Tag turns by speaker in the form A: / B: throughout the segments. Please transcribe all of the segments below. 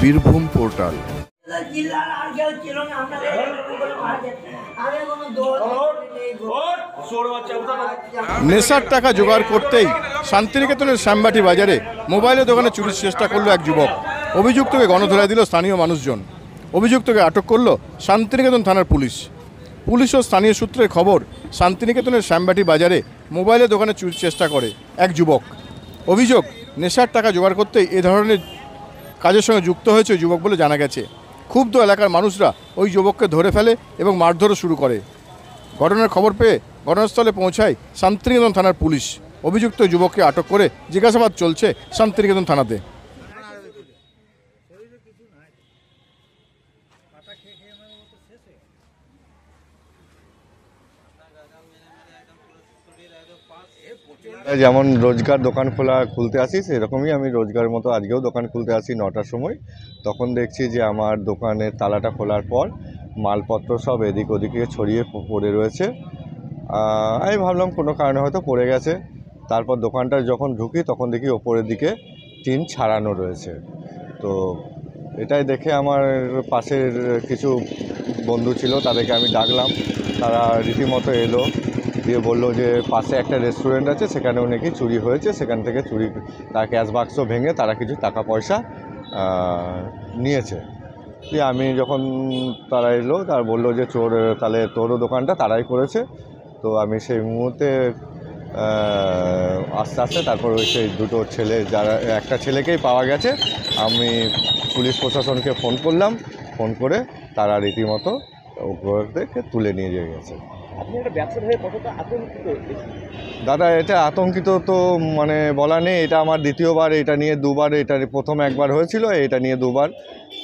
A: Birbhum portal. নেশার টাকা জোগাড় করতেই শান্তিনিকেতনের শ্যামবাটি বাজারে মোবাইলের দোকানে চুরির চেষ্টা করলো এক যুবক। অভিযুক্তকে গণধোলাই দিল স্থানীয় মানুষজন। অভিযুক্তকে আটক করল শান্তিনিকেতন থানার পুলিশ। পুলিশ ও স্থানীয় সূত্রের খবর, শান্তিনিকেতনের শ্যামবাটি বাজারে মোবাইলের দোকানে চুরির চেষ্টা করে এক যুবক। অভিযোগ, নেশার টাকা জোগাড় করতেই এ ধরনের কাজের সঙ্গে যুক্ত হয়েছে যুবক বলে জানা গেছে। ক্ষুব্ধ এলাকার মানুষরা ওই যুবককে ধরে ফেলে এবং মারধরও শুরু করে। ঘটনার খবর পেয়ে ঘটনাস্থলে পৌঁছায় শান্তিনিকেতন থানার পুলিশ। অভিযুক্ত যুবককে আটক করে জিজ্ঞাসাবাদ চলছে শান্তিনিকেতন থানাতে।
B: যেমন রোজগার দোকান খুলতে আসি, সেরকমই আমি রোজগার মতো আজকেও দোকান খুলতে আসি 9টার সময়। তখন দেখছি যে আমার দোকানের তালাটা খোলার পর মালপত্র সব এদিক ওদিকে ছড়িয়ে পড়ে রয়েছে। আমি ভাবলাম কোনো কারণে হয়তো পড়ে গেছে। তারপর দোকানটা যখন ঢুকি তখন দেখি ওপরের দিকে টিন ছাড়ানো রয়েছে। তো এটাই দেখে আমার পাশের কিছু বন্ধু ছিল, তাদেরকে আমি ডাকলাম। তারা রীতিমতো এলো, দিয়ে বললো যে পাশে একটা রেস্টুরেন্ট আছে, সেখানেও নাকি চুরি হয়েছে। সেখান থেকে তার ক্যাশ বাক্স ভেঙে তারা কিছু টাকা পয়সা নিয়েছে। দিয়ে আমি যখন তারা এলো, তারা বললো যে চোর তাহলে তোরও দোকানটা তারাই করেছে। তো আমি সেই মুহূর্তে আস্তে আস্তে তারপর ওই সেই দুটো ছেলে, যারা একটা ছেলেকেই পাওয়া গেছে, আমি পুলিশ প্রশাসনকে ফোন করলাম। ফোন করে তারা রীতিমতো ওদেরকে তুলে নিয়ে গেছে।
C: আপনি একটা ব্যবসায়ী হয়ে কতটা আতঙ্কিত?
B: দাদা, এটা আতঙ্কিত তো মানে বলা নেই। এটা আমার দ্বিতীয়বার, এটা নিয়ে দুবার। এটা প্রথম একবার হয়েছিল, এটা নিয়ে দুবার।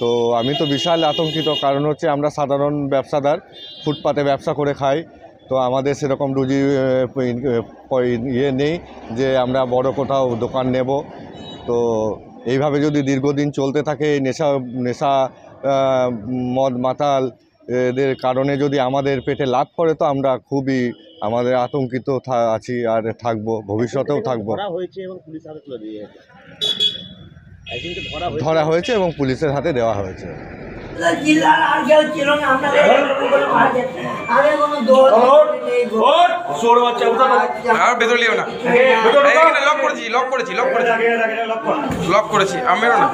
B: তো আমি তো বিশাল আতঙ্কিত। কারণ হচ্ছে আমরা সাধারণ ব্যবসাদার, ফুটপাতে ব্যবসা করে খাই। তো আমাদের সেরকম রুজি নেই যে আমরা বড় কোথাও দোকান নেব। তো এইভাবে যদি দীর্ঘদিন চলতে থাকে, নেশা মদ মাতাল এদের কারণে যদি আমাদের পেটে লাভ করে, তো আমরা খুবই আমাদের আতঙ্কিত আছি আর থাকবো, ভবিষ্যতেও থাকবো। ধরা হয়েছে এবং পুলিশের হাতে দেওয়া হয়েছে।
D: লক করেছি আমিও না।